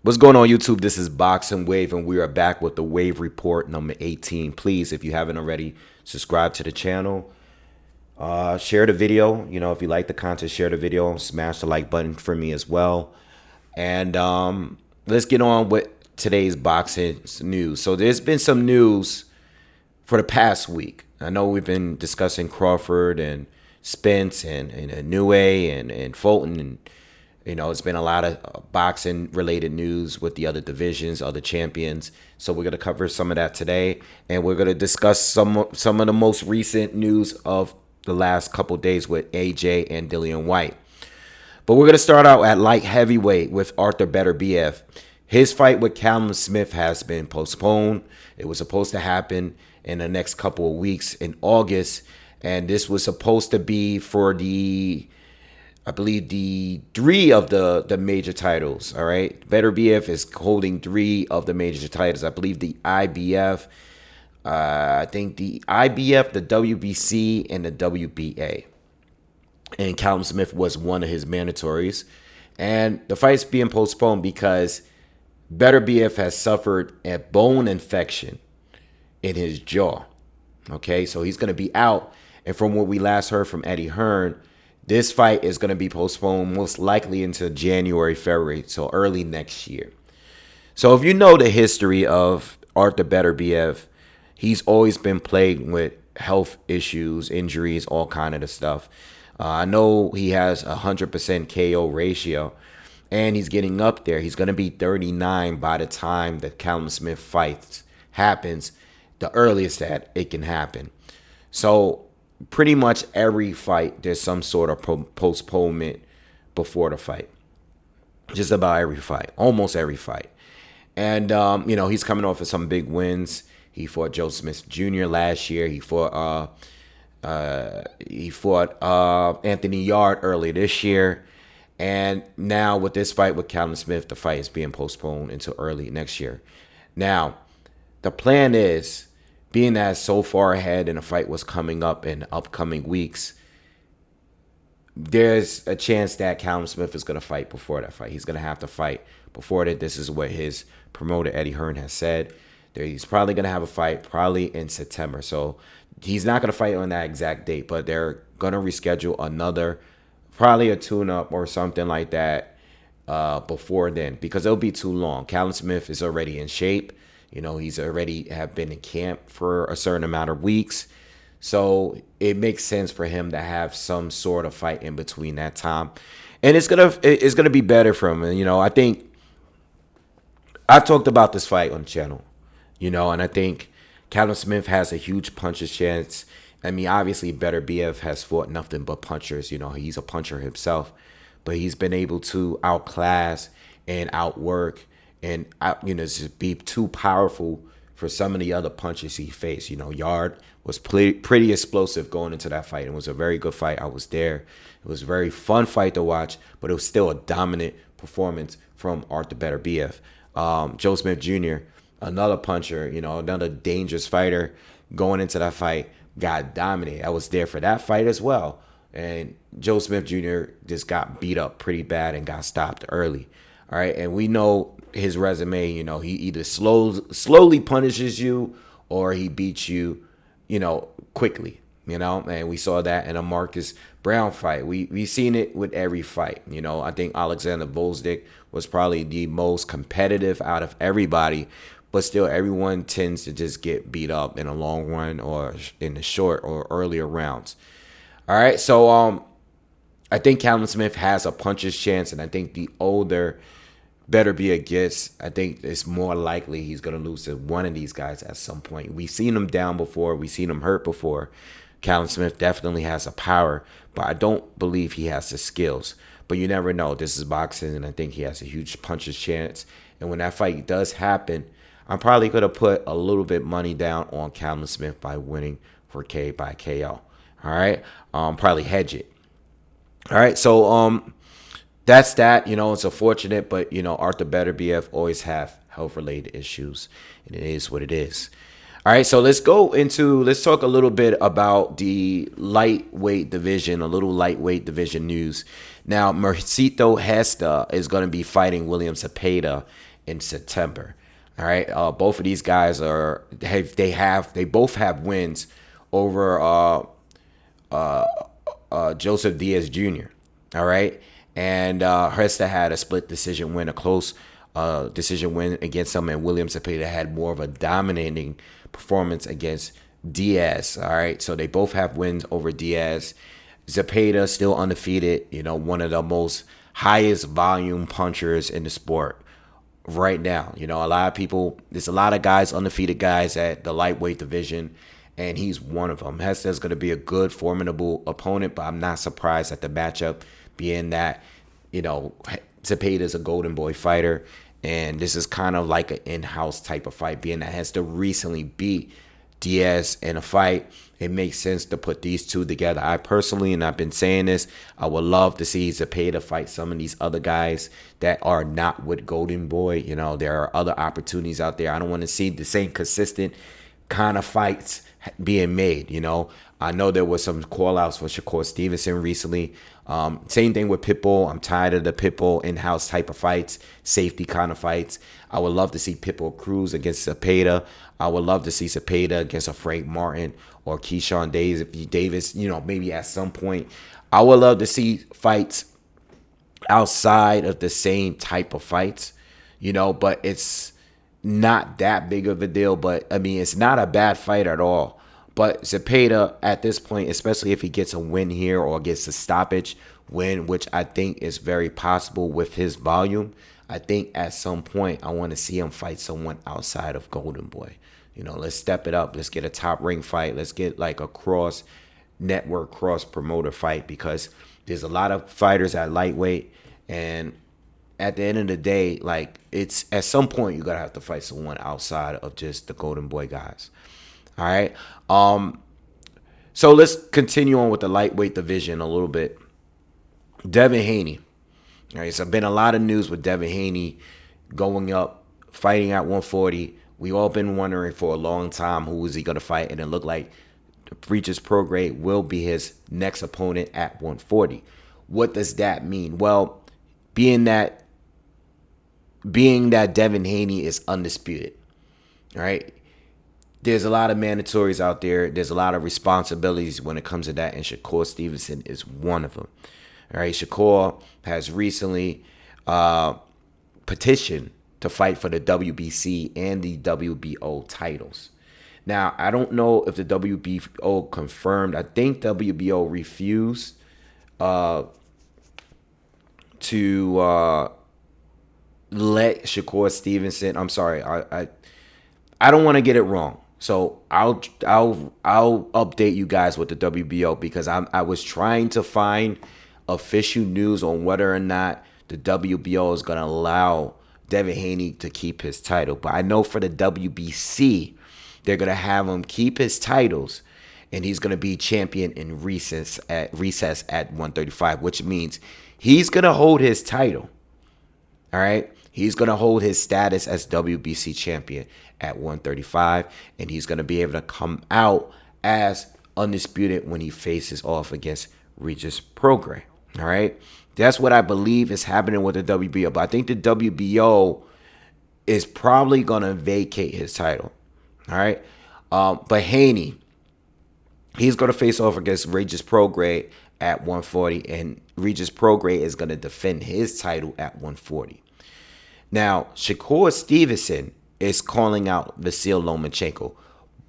What's going on, YouTube? This is Boxingwave, and we are back with the Wave Report number 18. Please, if you haven't already, subscribe to the channel. Share the video. If you like the content, share the video. Smash the like button for me as well. And let's get on with today's boxing news. So there's been some news for the past week. I know we've been discussing Crawford and Spence and Niue and Fulton and it's been a lot of boxing related news with the other divisions, other champions. So we're going to cover some of that today. And we're going to discuss some of the most recent news of the last couple days with AJ and Dillian Whyte. But we're going to start out at light heavyweight with Arthur Beterbiev. His fight with Callum Smith has been postponed. It was supposed to happen in the next couple of weeks in August. And this was supposed to be for I believe the 3 of the major titles. All right. Beterbiev is holding 3 of the major titles. I believe the IBF, the WBC, and the WBA. And Callum Smith was one of his mandatories. And the fight's being postponed because Beterbiev has suffered a bone infection in his jaw. Okay. So he's going to be out. And from what we last heard from Eddie Hearn, this fight is going to be postponed most likely into January, February, so early next year. So if you know the history of Arthur Beterbiev, he's always been plagued with health issues, injuries, all kind of stuff. I know he has a 100% KO ratio, and he's getting up there. He's going to be 39 by the time the Callum Smith fight happens, the earliest that it can happen. So pretty much every fight, there's some sort of postponement before the fight. Just about every fight, almost every fight. And, he's coming off of some big wins. He fought Joe Smith Jr. last year. He fought Anthony Yard earlier this year. And now with this fight with Callum Smith, the fight is being postponed until early next year. Now, the plan is, being that so far ahead and the fight was coming up in upcoming weeks, there's a chance that Callum Smith is going to fight before that fight. He's going to have to fight before that. This is what his promoter, Eddie Hearn, has said. He's probably going to have a fight probably in September. So he's not going to fight on that exact date, but they're going to reschedule another, probably a tune-up or something like that before then, because it'll be too long. Callum Smith is already in shape. He's already have been in camp for a certain amount of weeks. So it makes sense for him to have some sort of fight in between that time. And it's gonna be better for him. And, I think I've talked about this fight on the channel, and I think Callum Smith has a huge puncher's chance. I mean, obviously Beterbiev has fought nothing but punchers. He's a puncher himself. But he's been able to outclass and outwork and just be too powerful for some of the other punches he faced. Yard was pretty explosive going into that fight. It was a very good fight. I was there. It was a very fun fight to watch, but it was still a dominant performance from Arthur Beterbiev. Joe Smith Jr., another puncher, another dangerous fighter going into that fight, got dominated. I was there for that fight as well. And Joe Smith Jr. just got beat up pretty bad and got stopped early. All right, and we know his resume, he either slowly punishes you or he beats you, quickly, and we saw that in a Marcus Brown fight. We've seen it with every fight. I think Alexander Volzdik was probably the most competitive out of everybody, but still everyone tends to just get beat up in a long run or in the short or earlier rounds. All right, so I think Callum Smith has a puncher's chance, and I think the older Beterbiev gets, I think it's more likely he's going to lose to one of these guys at some point. We've seen him down before. We've seen him hurt before. Callum Smith definitely has the power, but I don't believe he has the skills. But you never know. This is boxing, and I think he has a huge puncher's chance. And when that fight does happen, I'm probably going to put a little bit money down on Callum Smith by winning by KO. All right? Probably hedge it. All right, so that's that. It's unfortunate, but Arthur Beterbiev always have health-related issues, and it is what it is. All right, so let's talk a little bit about the lightweight division, a little lightweight division news. Now, Mercito Gesta is going to be fighting William Zepeda in September. All right, both of these guys they both have wins over Joseph Diaz Jr. All right, and Gesta had a split decision win, a close decision win against him, and William Zepeda had more of a dominating performance against Diaz. All right, so they both have wins over Diaz. Zepeda still undefeated, one of the most highest volume punchers in the sport right now. A lot of people, there's a lot of guys, undefeated guys at the lightweight division, and he's one of them. Gesta's going to be a good, formidable opponent, but I'm not surprised at the matchup, being that, Zepeda's a golden boy fighter, and this is kind of like an in-house type of fight, being that Gesta recently beat Diaz in a fight. It makes sense to put these two together. I personally, and I've been saying this, I would love to see Zepeda fight some of these other guys that are not with Golden Boy. There are other opportunities out there. I don't want to see the same consistent kind of fights being made. I know there was some call outs for Shakur Stevenson recently. Same thing with Pitbull. I'm tired of the Pitbull in-house type of fights, safety kind of fights. I would love to see Pitbull Cruz against Zepeda. I would love to see Zepeda against a Frank Martin or Keyshawn Davis, maybe at some point. I would love to see fights outside of the same type of fights, but it's not that big of a deal. But, it's not a bad fight at all. But Zepeda, at this point, especially if he gets a win here or gets a stoppage win, which I think is very possible with his volume, I think at some point I want to see him fight someone outside of Golden Boy. Let's step it up. Let's get a top ring fight. Let's get like a cross network, cross promoter fight, because there's a lot of fighters at lightweight, and at the end of the day, like, it's at some point you're gonna have to fight someone outside of just the Golden Boy guys. All right. So let's continue on with the lightweight division a little bit. Devin Haney. All right, so been a lot of news with Devin Haney going up, fighting at 140. We all been wondering for a long time who is he going to fight, and it looked like Regis Prograis will be his next opponent at 140. What does that mean? Well, being that Devin Haney is undisputed, all right, there's a lot of mandatories out there. There's a lot of responsibilities when it comes to that, and Shakur Stevenson is one of them. All right, Shakur has recently petitioned to fight for the WBC and the WBO titles. Now, I don't know if the WBO confirmed. I think WBO refused to let Shakur Stevenson. I'm sorry, I don't want to get it wrong. So I'll update you guys with the WBO, because I was trying to find official news on whether or not the WBO is going to allow Devin Haney to keep his title. But I know for the WBC, they're going to have him keep his titles, and he's going to be champion in recess at 135, which means he's going to hold his title. All right? He's going to hold his status as WBC champion at 135, and he's going to be able to come out as undisputed when he faces off against Regis Prograis. All right? That's what I believe is happening with the WBO. But I think the WBO is probably going to vacate his title. All right? But Haney, he's going to face off against Regis Prograis at 140, and Regis Prograis is going to defend his title at 140. Now, Shakur Stevenson is calling out Vasyl Lomachenko.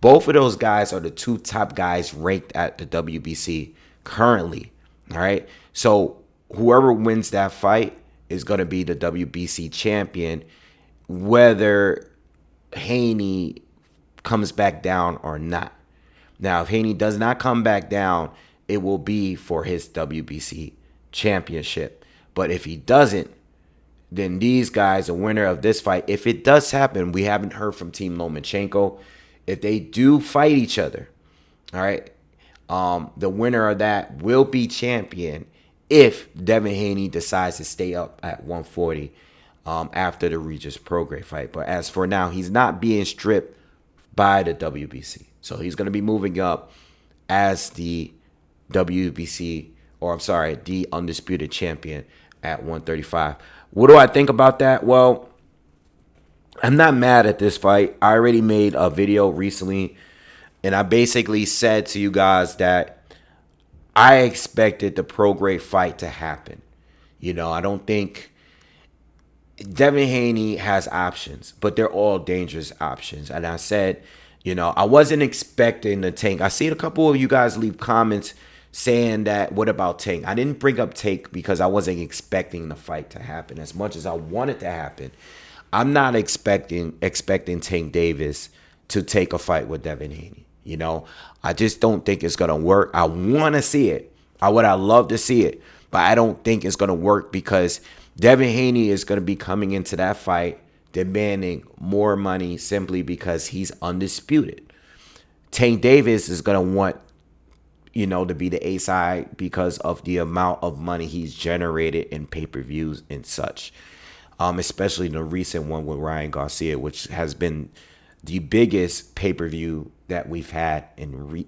Both of those guys are the two top guys ranked at the WBC currently. All right? So whoever wins that fight is going to be the WBC champion, whether Haney comes back down or not. Now, if Haney does not come back down, it will be for his WBC championship. But if he doesn't, then these guys, the winner of this fight, if it does happen, we haven't heard from Team Lomachenko. If they do fight each other, all right, the winner of that will be champion if Devin Haney decides to stay up at 140 after the Regis Prograis fight. But as for now, he's not being stripped by the WBC. So he's going to be moving up as the WBC, or I'm sorry, the undisputed champion at 135. What do I think about that? Well, I'm not mad at this fight. I already made a video recently, and I basically said to you guys that I expected the Prograis fight to happen. I don't think Devin Haney has options, but they're all dangerous options. And I said, I wasn't expecting the Tank. I see a couple of you guys leave comments saying that, what about Tank? I didn't bring up Tank because I wasn't expecting the fight to happen as much as I wanted to happen. I'm not expecting Tank Davis to take a fight with Devin Haney. I just don't think it's gonna work. I want to see it. I love to see it, but I don't think it's gonna work because Devin Haney is gonna be coming into that fight demanding more money simply because he's undisputed. Tank Davis is gonna want to be the A side because of the amount of money he's generated in pay-per-views and such. Especially the recent one with Ryan Garcia, which has been the biggest pay-per-view that we've had in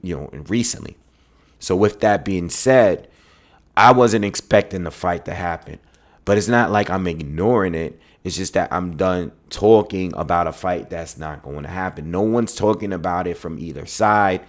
recently. So with that being said, I wasn't expecting the fight to happen, but it's not like I'm ignoring it. It's just that I'm done talking about a fight that's not going to happen. No one's talking about it from either side.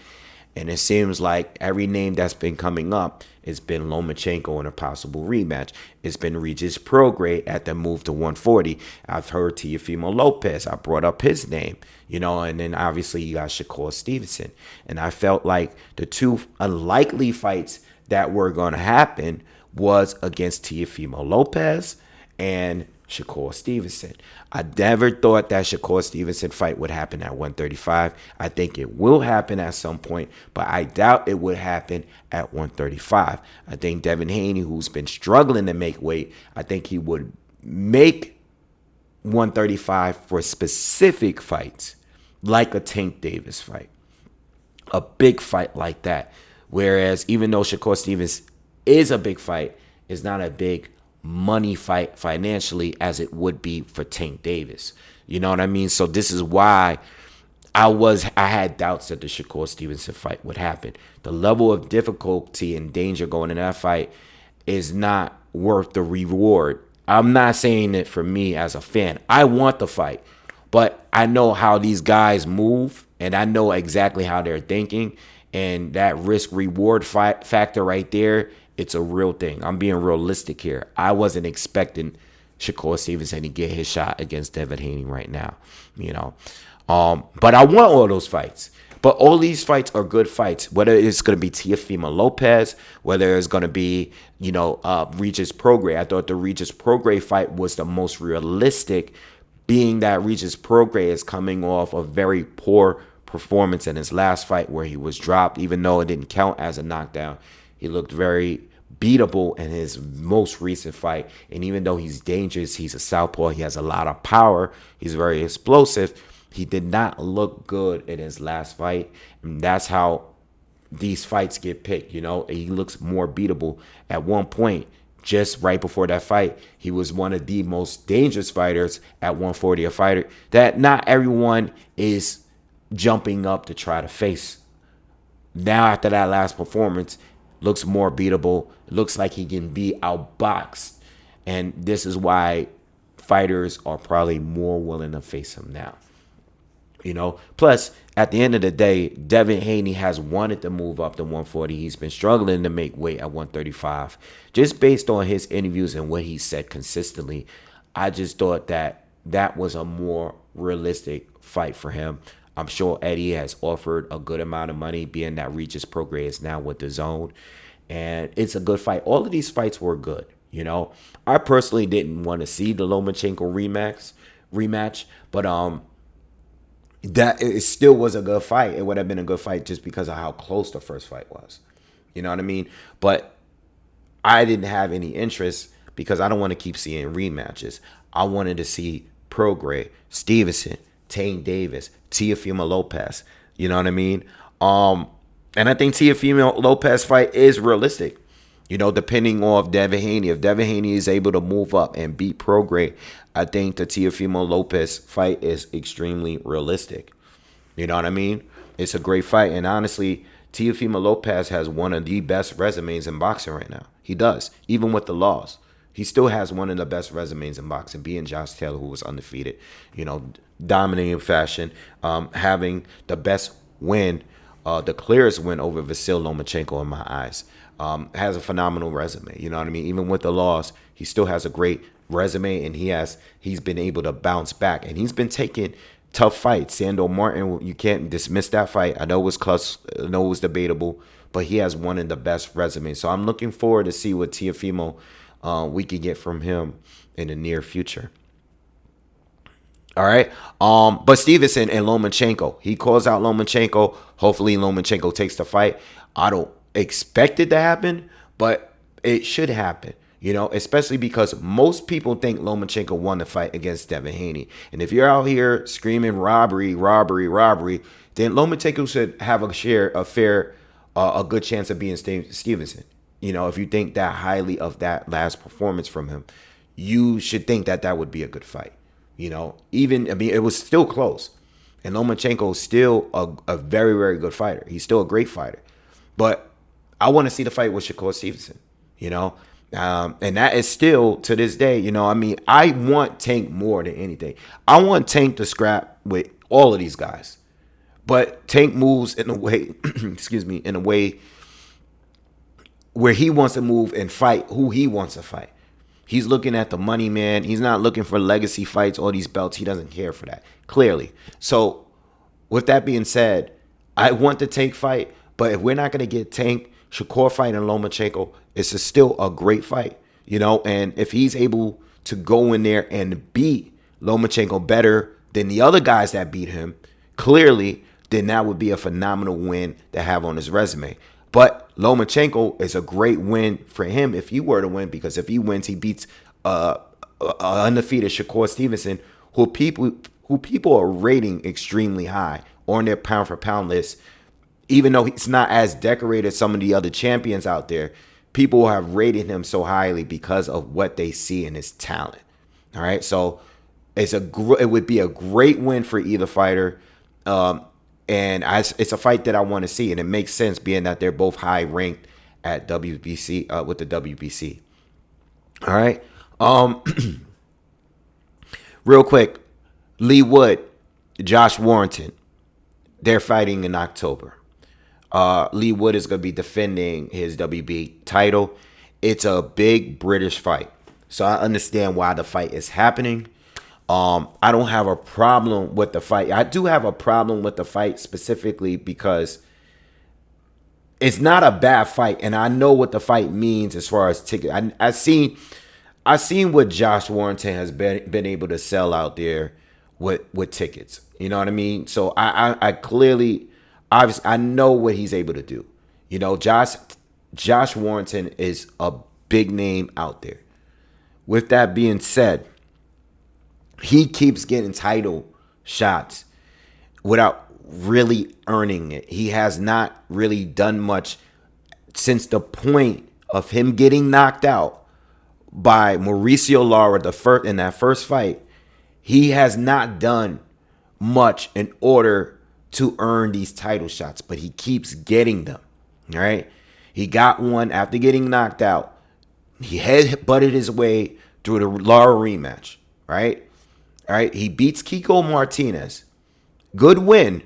And it seems like every name that's been coming up, it's been Lomachenko in a possible rematch. It's been Regis Prograis at the move to 140. I've heard Teofimo Lopez. I brought up his name, and then obviously you got Shakur Stevenson. And I felt like the two unlikely fights that were going to happen was against Teofimo Lopez and Shakur Stevenson. I never thought that Shakur Stevenson fight would happen at 135. I think it will happen at some point, but I doubt it would happen at 135. I think Devin Haney, who's been struggling to make weight, I think he would make 135 for specific fights, like a Tank Davis fight, a big fight like that. Whereas even though Shakur Stevens is a big fight, it's not a big money fight financially as it would be for Tank Davis. You know what I mean? So this is why I had doubts that the Shakur Stevenson fight would happen. The level of difficulty and danger going in that fight is not worth the reward. I'm not saying it for me as a fan. I want the fight, but I know how these guys move, and I know exactly how they're thinking, and that risk-reward factor right there, it's a real thing. I'm being realistic here. I wasn't expecting Shakur Stevenson to get his shot against Devin Haney right now, But I want all those fights. But all these fights are good fights. Whether it's going to be Teofimo Lopez, whether it's going to be, Regis Prograis. I thought the Regis Prograis fight was the most realistic, being that Regis Prograis is coming off a very poor performance in his last fight where he was dropped, even though it didn't count as a knockdown. He looked very beatable in his most recent fight. And even though he's dangerous, he's a southpaw, he has a lot of power, he's very explosive, he did not look good in his last fight. And that's how these fights get picked, He looks more beatable. At one point, just right before that fight, he was one of the most dangerous fighters at 140, a fighter that not everyone is jumping up to try to face. Now, after that last performance, looks more beatable. Looks like he can be outboxed. And this is why fighters are probably more willing to face him now. Plus, at the end of the day, Devin Haney has wanted to move up to 140. He's been struggling to make weight at 135. Just based on his interviews and what he said consistently, I just thought that was a more realistic fight for him. I'm sure Eddie has offered a good amount of money, being that Regis Prograis is now with the Zone. And it's a good fight. All of these fights were good, I personally didn't want to see the Lomachenko rematch, but that it still was a good fight. It would have been a good fight just because of how close the first fight was. You know what I mean? But I didn't have any interest because I don't want to keep seeing rematches. I wanted to see Prograis, Stevenson, Tank Davis, Teofimo Lopez. You know what I mean? And I think Teofimo Lopez fight is realistic. Depending on Devin Haney. If Devin Haney is able to move up and beat Prograis, I think the Teofimo Lopez fight is extremely realistic. You know what I mean? It's a great fight. And honestly, Teofimo Lopez has one of the best resumes in boxing right now. He does, even with the loss. He still has one of the best resumes in boxing, being Josh Taylor, who was undefeated, dominating fashion, having the best win, the clearest win over Vasyl Lomachenko in my eyes. Has a phenomenal resume. You know what I mean? Even with the loss, he still has a great resume, and he's been able to bounce back, and he's been taking tough fights. Sandor Martin, you can't dismiss that fight. I know it was close, I know it was debatable, but he has one of the best resumes. So I'm looking forward to see what Teofimo we can get from him in the near future. All right. But Stevenson and Lomachenko, he calls out Lomachenko. Hopefully Lomachenko takes the fight. I don't expect it to happen, but it should happen. Especially because most people think Lomachenko won the fight against Devin Haney. And if you're out here screaming robbery, robbery, robbery, then Lomachenko should have a good chance of being Stevenson. If you think that highly of that last performance from him, you should think that would be a good fight. It was still close. And Lomachenko is still a very, very good fighter. He's still a great fighter. But I want to see the fight with Shakur Stevenson, and that is still to this day, I want Tank more than anything. I want Tank to scrap with all of these guys. But Tank moves in a way, in a way where he wants to move and fight who he wants to fight. He's looking at the money, man. He's not looking for legacy fights, all these belts. He doesn't care for that, clearly. So with that being said, I want the Tank fight, but if we're not going to get Tank, Shakur fighting Lomachenko, it's still a great fight, and if he's able to go in there and beat Lomachenko better than the other guys that beat him, clearly, then that would be a phenomenal win to have on his resume. But Lomachenko is a great win for him if he were to win, because if he wins, he beats undefeated Shakur Stevenson, who people are rating extremely high on their pound for pound list. Even though he's not as decorated as some of the other champions out there, people have rated him so highly because of what they see in his talent. All right, so it would be a great win for either fighter, and it's a fight that I want to see, and it makes sense being that they're both high ranked at WBC with the WBC. All right, real quick, Lee Wood, Josh Warrington, they're fighting in October. Lee Wood is going to be defending his WB title. It's a big British fight, so I understand why the fight is happening. I don't have a problem with the fight. I do have a problem with the fight specifically because it's not a bad fight, and I know what the fight means as far as ticket. I've seen what Josh Warrington has been able to sell out there with tickets. You know what I mean? So I clearly, obviously, I know what he's able to do. Josh Warrington is a big name out there. With that being said, he keeps getting title shots without really earning it. He has not really done much since the point of him getting knocked out by Mauricio Lara in that first fight. He has not done much in order to earn these title shots, but he keeps getting them. All right, he got one after getting knocked out. He head-butted his way through the Lara rematch. Right. All right, he beats Kiko Martinez. Good win.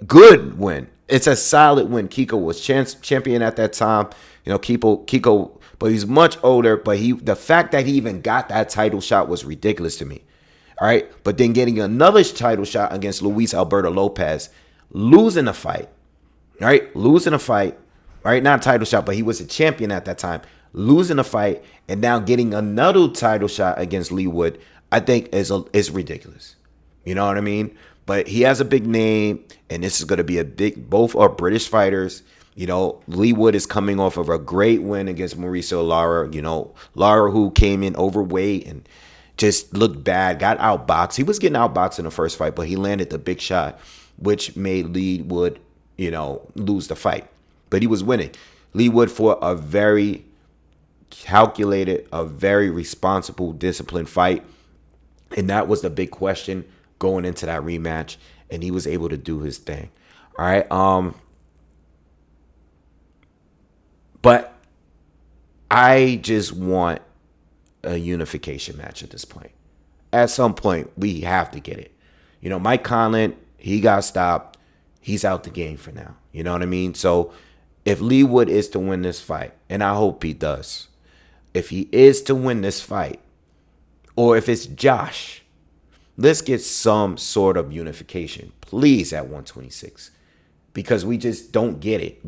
Good win. It's a solid win. Kiko was champion at that time. Kiko, but he's much older. But the fact that he even got that title shot was ridiculous to me. All right, but then getting another title shot against Luis Alberto Lopez, losing a fight. All right, losing a fight. All right, not a title shot, but he was a champion at that time. Losing a fight and now getting another title shot against Lee Wood, I think is ridiculous. You know what I mean? But he has a big name, and this is going to be both are British fighters. Lee Wood is coming off of a great win against Mauricio Lara. Lara, who came in overweight and just looked bad, got outboxed. He was getting outboxed in the first fight, but he landed the big shot, which made Lee Wood, lose the fight. But he was winning. Lee Wood fought a very calculated, a very responsible, disciplined fight. And that was the big question going into that rematch. And he was able to do his thing. All right. But I just want a unification match at this point. At some point, we have to get it. Mike Conlan, he got stopped. He's out the game for now. You know what I mean? So if Lee Wood is to win this fight, and I hope he does, if he is to win this fight, or if it's Josh, let's get some sort of unification, please, at 126. Because we just don't get it.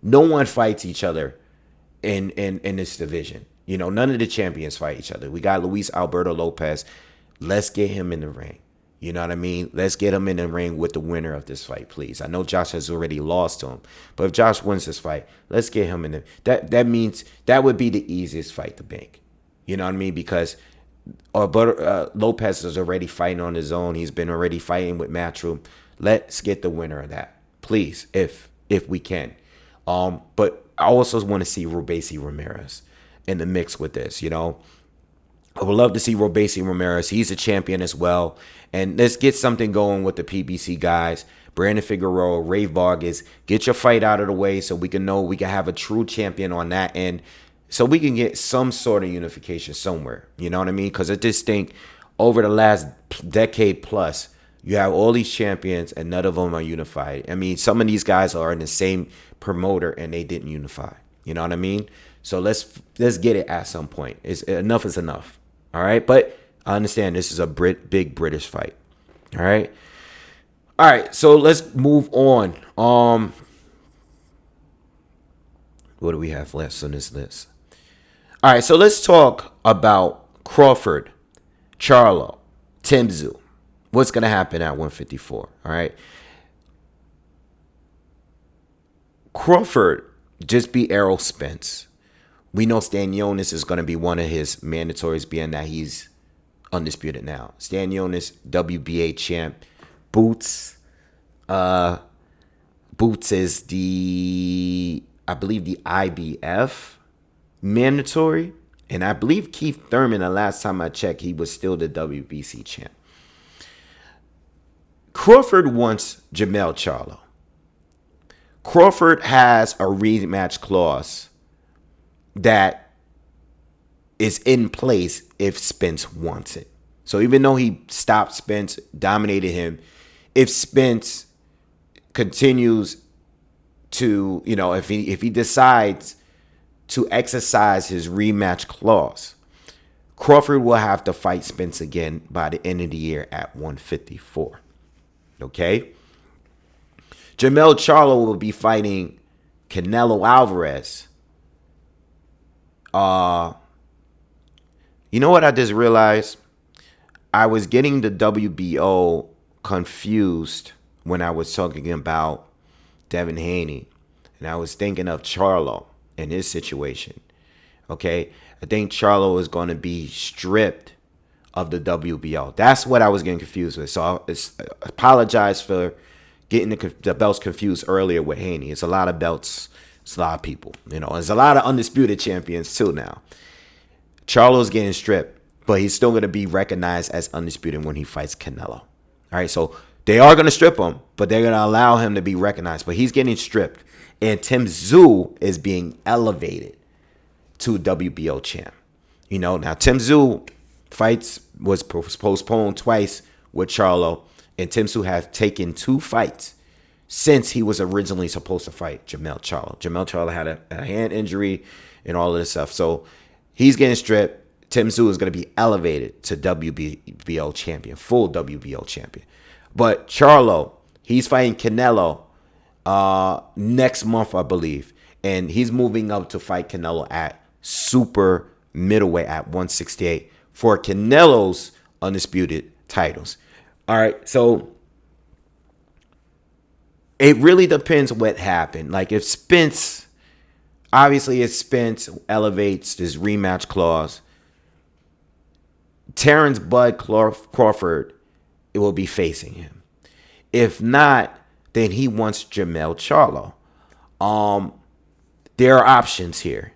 No one fights each other in this division. None of the champions fight each other. We got Luis Alberto Lopez. Let's get him in the ring. You know what I mean? Let's get him in the ring with the winner of this fight, please. I know Josh has already lost to him, but if Josh wins this fight, let's get him in the. That means that would be the easiest fight to bank. You know what I mean? Because Lopez is already fighting on his own. He's been already fighting with Matchroom. Let's get the winner of that, please, if we can. But I also want to see Robeisy Ramirez in the mix with this. I would love to see Robeisy Ramirez. He's a champion as well. And let's get something going with the PBC guys. Brandon Figueroa, Ray Vargas. Get your fight out of the way so we can know we can have a true champion on that end. So we can get some sort of unification somewhere. You know what I mean? Because I just think over the last decade plus, you have all these champions and none of them are unified. I mean, some of these guys are in the same promoter and they didn't unify. You know what I mean? So let's get it at some point. Enough is enough. All right? But I understand this is a big British fight. All right? All right, so let's move on. What do we have left on this list? All right, so let's talk about Crawford, Charlo, Tim Tszyu. What's going to happen at 154, all right? Crawford just beat Errol Spence. We know Stanionis is going to be one of his mandatories, being that he's undisputed now. Stanionis, WBA champ. Boots is I believe the IBF mandatory. And I believe Keith Thurman, the last time I checked, he was still the WBC champ. Crawford wants Jermell Charlo. Crawford has a rematch clause that is in place if Spence wants it. So even though he stopped Spence, dominated him, if Spence continues to, if he decides to exercise his rematch clause, Crawford will have to fight Spence again by the end of the year at 154. Okay? Jermell Charlo will be fighting Canelo Alvarez. You know what I just realized? I was getting the WBO confused when I was talking about Devin Haney. And I was thinking of Charlo in his situation. Okay? I think Charlo is going to be stripped of the WBO. That's what I was getting confused with. So I apologize for getting the belts confused earlier with Haney. It's a lot of belts. It's a lot of people. There's a lot of undisputed champions too now. Charlo's getting stripped, but he's still going to be recognized as undisputed when he fights Canelo. All right, so they are going to strip him, but they're going to allow him to be recognized. But he's getting stripped, and Tim Tszyu is being elevated to WBO champ. Now Tim Tszyu fights was postponed twice with Charlo, and Tim Tszyu has taken 2 fights since he was originally supposed to fight Jermell Charlo. Jermell Charlo had a hand injury and all of this stuff. So he's getting stripped. Tim Tszyu is going to be elevated to WBO champion, full WBO champion. But Charlo, he's fighting Canelo next month, I believe. And he's moving up to fight Canelo at super middleweight at 168 for Canelo's undisputed titles. All right, so it really depends what happened. Like if Spence elevates this rematch clause, Terrence Bud Crawford, it will be facing him. If not, then he wants Jermell Charlo. There are options here.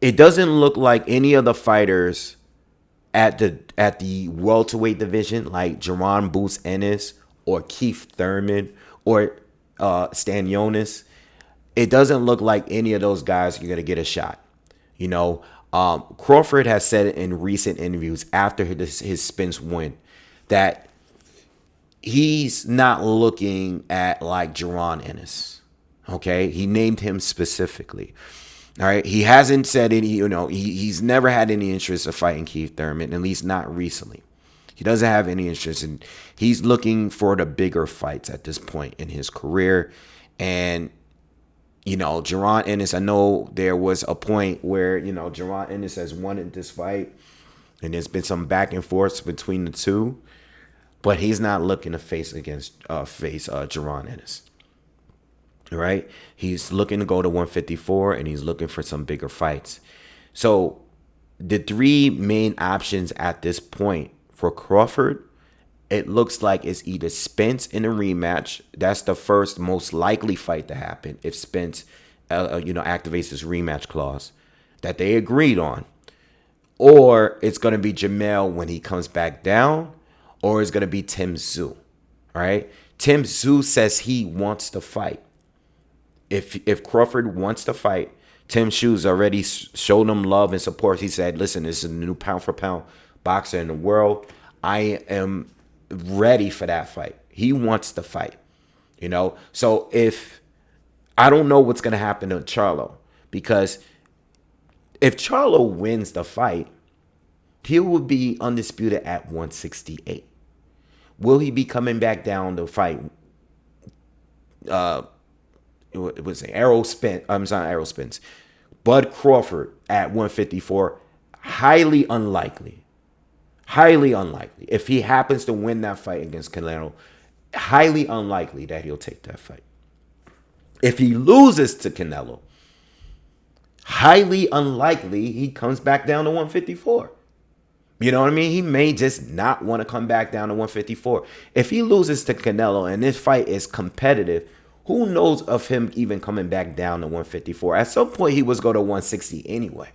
It doesn't look like any of the fighters at the welterweight division, like Jerron Boots Ennis or Keith Thurman or Stanionis. It doesn't look like any of those guys are going to get a shot. Crawford has said in recent interviews after his Spence win that he's not looking at like Jaron Ennis. Okay, he named him specifically. All right, he hasn't said any. He's never had any interest of fighting Keith Thurman, at least not recently. He doesn't have any interest in. He's looking for the bigger fights at this point in his career, and Jaron Ennis. I know there was a point where Jaron Ennis has wanted this fight, and there's been some back and forth between the two, but he's not looking to face Jaron Ennis. Right? He's looking to go to 154, and he's looking for some bigger fights. So the three main options at this point for Crawford, it looks like it's either Spence in a rematch. That's the first most likely fight to happen if Spence, activates his rematch clause that they agreed on. Or it's going to be Jamel when he comes back down, or it's going to be Tim Tszyu, right? Tim Tszyu says he wants to fight. If Crawford wants to fight, Tim Tszyu's already showed him love and support. He said, listen, this is the new pound-for-pound boxer in the world. I am ready for that fight. He wants to fight, So I don't know what's going to happen to Charlo, because if Charlo wins the fight, he will be undisputed at 168. Will he be coming back down to fight? It was Errol Spence. Bud Crawford at 154. Highly unlikely. Highly unlikely. If he happens to win that fight against Canelo, highly unlikely that he'll take that fight. If he loses to Canelo, highly unlikely he comes back down to 154. You know what I mean? He may just not want to come back down to 154. If he loses to Canelo and this fight is competitive, who knows of him even coming back down to 154? At some point, he was going to 160 anyway.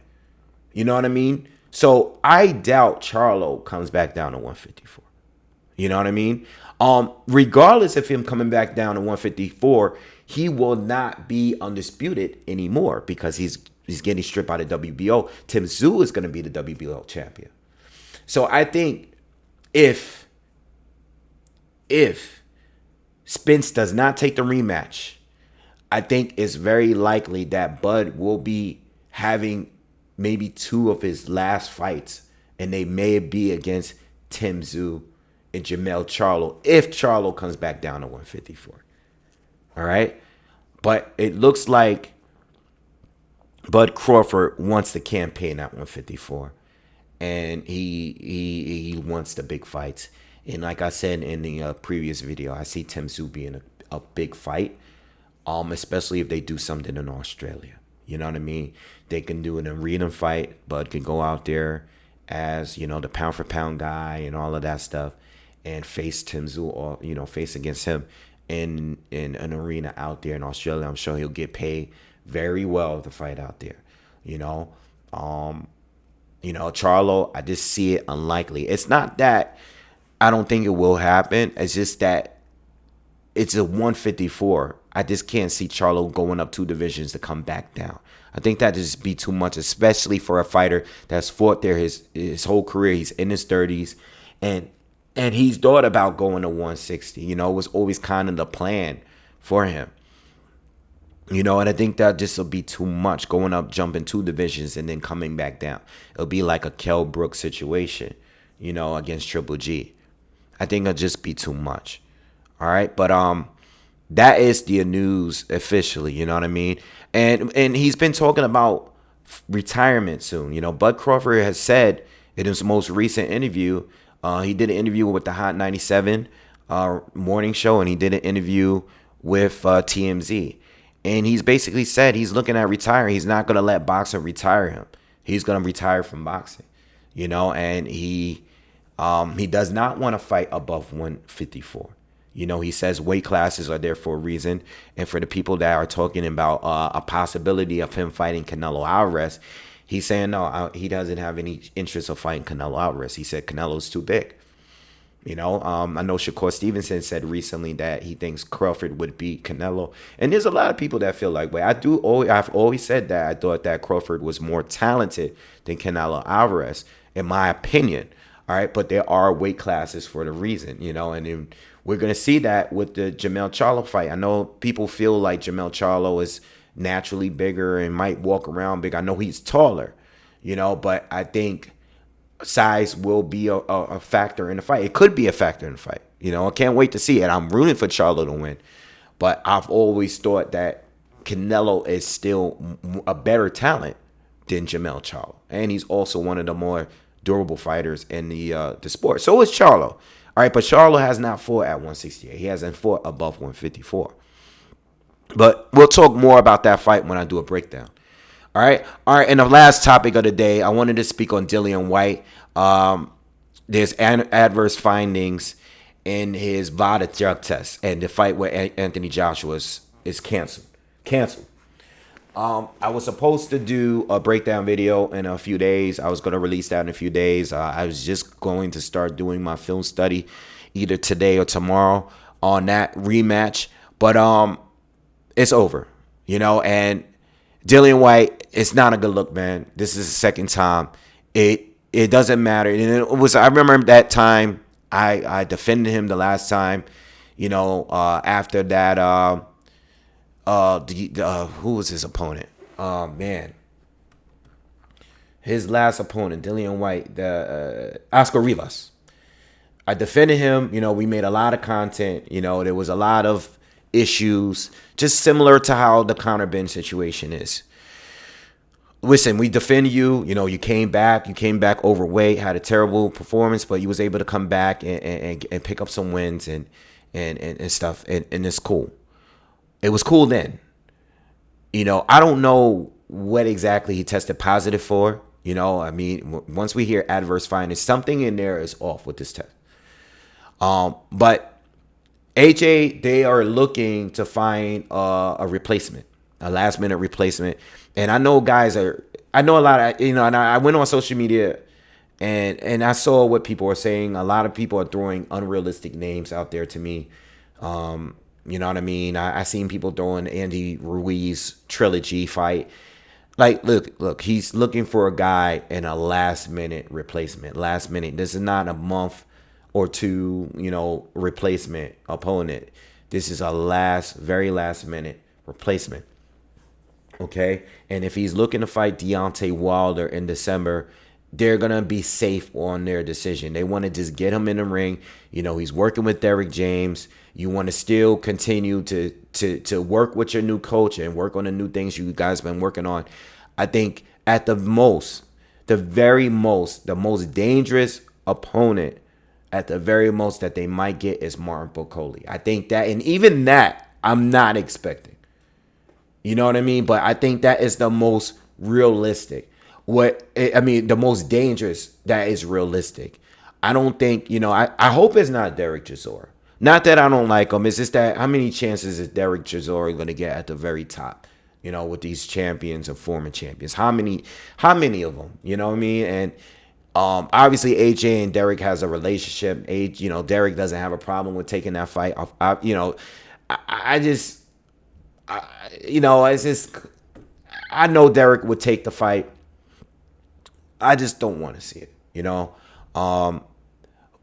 You know what I mean? So I doubt Charlo comes back down to 154. You know what I mean? Regardless of him coming back down to 154, he will not be undisputed anymore because he's getting stripped out of WBO. Tim Tszyu is going to be the WBO champion. So I think if Spence does not take the rematch, I think it's very likely that Bud will be having maybe two of his last fights, and they may be against Tim Tszyu and Jamel Charlo if Charlo comes back down to 154. All right? But it looks like Bud Crawford wants the campaign at 154, and he wants the big fights. And like I said in the previous video, I see Tim Tszyu being a big fight, especially if they do something in Australia. You know what I mean? They can do an arena fight. Bud can go out there as, the pound-for-pound guy and all of that stuff and face Tim Tszyu or, face against him in an arena out there in Australia. I'm sure he'll get paid very well to fight out there, Charlo, I just see it unlikely. It's not that I don't think it will happen. It's just that it's a 154. I just can't see Charlo going up two divisions to come back down. I think that just be too much, especially for a fighter that's fought there his whole career. He's in his 30s, and he's thought about going to 160. It was always kind of the plan for him. And I think that just will be too much, going up, jumping two divisions, and then coming back down. It'll be like a Kell Brook situation, against Triple G. I think it'll just be too much. All right, but that is the news officially. You know what I mean? And he's been talking about retirement soon. Bud Crawford has said in his most recent interview, he did an interview with the Hot 97 morning show, and he did an interview with TMZ. And he's basically said he's looking at retiring. He's not going to let boxing retire him. He's going to retire from boxing, and he does not want to fight above 154. He says weight classes are there for a reason. And for the people that are talking about a possibility of him fighting Canelo Alvarez, he's saying no, he doesn't have any interest of fighting Canelo Alvarez. He said Canelo's too big. I know Shakur Stevenson said recently that he thinks Crawford would beat Canelo, and there's a lot of people that feel like, wait, I've always said that I thought that Crawford was more talented than Canelo Alvarez, in my opinion. All right, but there are weight classes for the reason, and then we're gonna see that with the Jermell Charlo fight. I know people feel like Jermell Charlo is naturally bigger and might walk around big. I know he's taller, but I think size will be a factor in the fight. It could be a factor in the fight. I can't wait to see it. I'm rooting for Charlo to win, but I've always thought that Canelo is still a better talent than Jermell Charlo, and he's also one of the more durable fighters in the sport. So is Charlo. All right, but Charlo has not fought at 168. He hasn't fought above 154. But we'll talk more about that fight when I do a breakdown. All right. And the last topic of the day, I wanted to speak on Dillian Whyte. There's adverse findings in his VADA drug test, and the fight with Anthony Joshua is canceled. I was supposed to do a breakdown video in a few days. I was going to release that in a few days. I was just going to start doing my film study either today or tomorrow on that rematch. But it's over, and Dillian Whyte, it's not a good look, man. This is the second time. It doesn't matter. And I remember that time I defended him the last time, after that who was his opponent? Man. His last opponent, Dillian Whyte, the Oscar Rivas. I defended him, we made a lot of content, there was a lot of issues, just similar to how the Conor Ben situation is. Listen, we defend you. You came back overweight, had a terrible performance, but you was able to come back and pick up some wins and stuff, and it's cool. It was cool then. I don't know what exactly he tested positive for. Once we hear adverse findings, something in there is off with this test. But AJ, they are looking to find a replacement, a last minute replacement. And I know I know a lot of, and I went on social media and I saw what people are saying. A lot of people are throwing unrealistic names out there to me. You know what I mean? I seen people throwing Andy Ruiz trilogy fight. Like, look, he's looking for a guy in a last minute replacement. Last minute. This is not a month or two, replacement opponent. This is a very last minute replacement. Okay? And if he's looking to fight Deontay Wilder in December, they're going to be safe on their decision. They want to just get him in the ring. He's working with Derrick James. You want to still continue to work with your new coach and work on the new things you guys been working on. I think at the most dangerous opponent at the very most that they might get is Martin Bocoli. I think that, and even that, I'm not expecting. You know what I mean? But I think that is the most realistic. The most dangerous that is realistic. I don't think, I hope it's not Derek Chisora. Not that I don't like him. It's just that how many chances is Derek Chisora going to get at the very top? With these champions and former champions. How many of them? You know what I mean? And obviously AJ and Derek has a relationship. Derek doesn't have a problem with taking that fight off. It's just, I know Derek would take the fight. I just don't want to see it,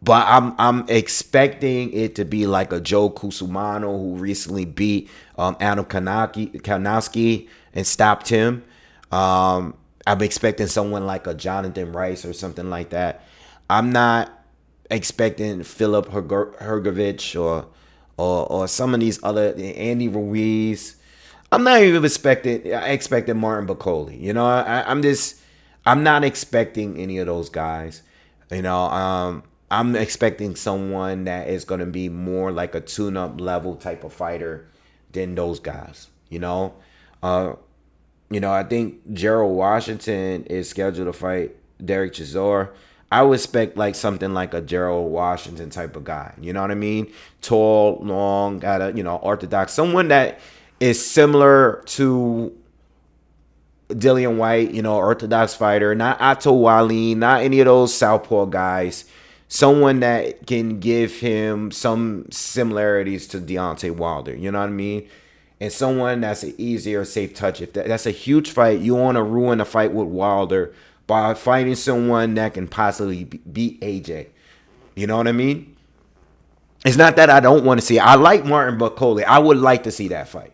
but I'm expecting it to be like a Joe Kusumano who recently beat Adam Kanowski and stopped him. I'm expecting someone like a Jonathan Rice or something like that. I'm not expecting Philip Hergovich or some of these other Andy Ruiz. I'm not even expecting Martin Bocoli. I'm not expecting any of those guys. I'm expecting someone that is going to be more like a tune-up level type of fighter than those guys. I think Gerald Washington is scheduled to fight Derek Chisora. I would expect like something like a Gerald Washington type of guy. You know what I mean? Tall, long, got a orthodox, someone that is similar to Dillian Whyte, orthodox fighter, not Otto Wallin, not any of those southpaw guys. someone that can give him some similarities to Deontay Wilder. You know what I mean? And someone that's an easier, safe touch. If that's a huge fight, you want to ruin a fight with Wilder by fighting someone that can possibly beat AJ. You know what I mean? It's not that I don't want to see it. I like Martin Bucoli. I would like to see that fight.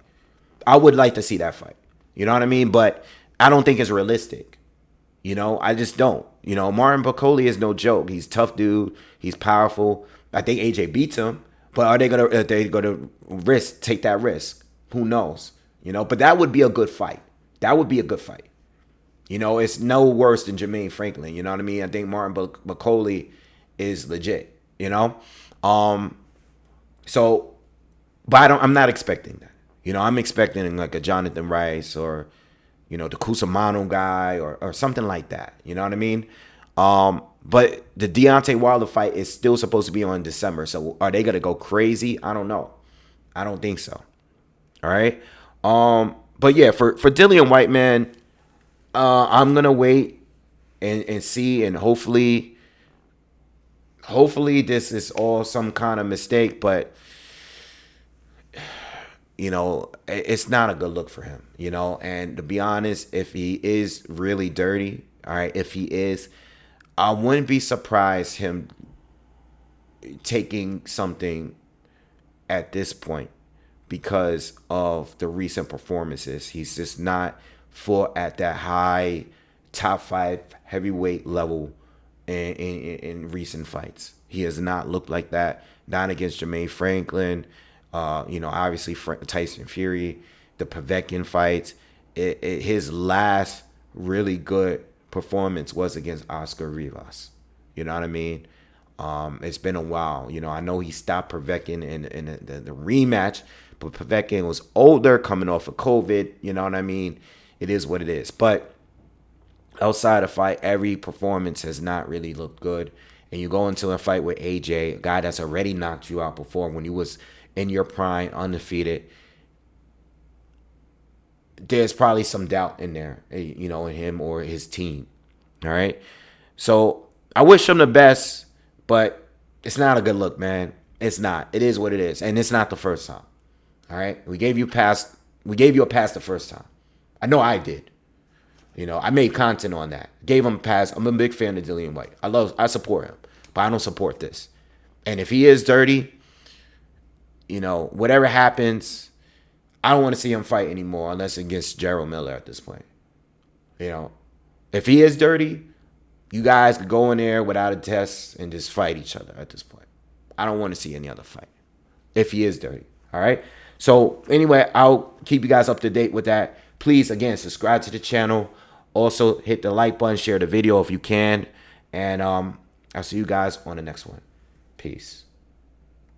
I would like to see that fight. You know what I mean? But I don't think it's realistic. You know, I just don't. You know, Martin Bucoli is no joke. He's a tough dude. He's powerful. I think AJ beats him. But are they gonna take that risk? Who knows? You know, but that would be a good fight. That would be a good fight. You know, it's no worse than Jermaine Franklin. You know what I mean? I think Martin Bucoli is legit. You know, so, but I'm not expecting that. You know, I'm expecting like a Jonathan Rice or, you know, the Cusimano guy or something like that. You know what I mean? But the Deontay Wilder fight is still supposed to be on December. So are they gonna go crazy? I don't know. I don't think so. All right. But yeah, for Dillian Whyte, man, I'm gonna wait and see, and hopefully this is all some kind of mistake, but you know, it's not a good look for him, you know. And to be honest, if he is really dirty, all right, if he is, I wouldn't be surprised him taking something at this point because of the recent performances. He's just not fought at that high top 5 heavyweight level in recent fights. He has not looked like that. Not against Jermaine Franklin. You know, obviously Tyson Fury, the Povetkin fights. His last really good performance was against Oscar Rivas. You know what I mean? It's been a while. You know, I know he stopped Povetkin in the rematch, but Povetkin was older, coming off of COVID. You know what I mean? It is what it is. But outside of fight, every performance has not really looked good. And you go into a fight with AJ, a guy that's already knocked you out before when he was in your prime, undefeated. There's probably some doubt in there, you know, in him or his team. All right? So I wish him the best, but it's not a good look, man. It's not. It is what it is. And it's not the first time. All right? We gave you a pass the first time. I know I did. You know, I made content on that. Gave him a pass. I'm a big fan of Dillian Whyte. I support him, but I don't support this. And if he is dirty, you know, whatever happens, I don't want to see him fight anymore unless against Gerald Miller at this point. You know, if he is dirty, you guys could go in there without a test and just fight each other at this point. I don't want to see any other fight if he is dirty. All right. So anyway, I'll keep you guys up to date with that. Please, again, subscribe to the channel. Also, hit the like button, share the video if you can. And I'll see you guys on the next one. Peace.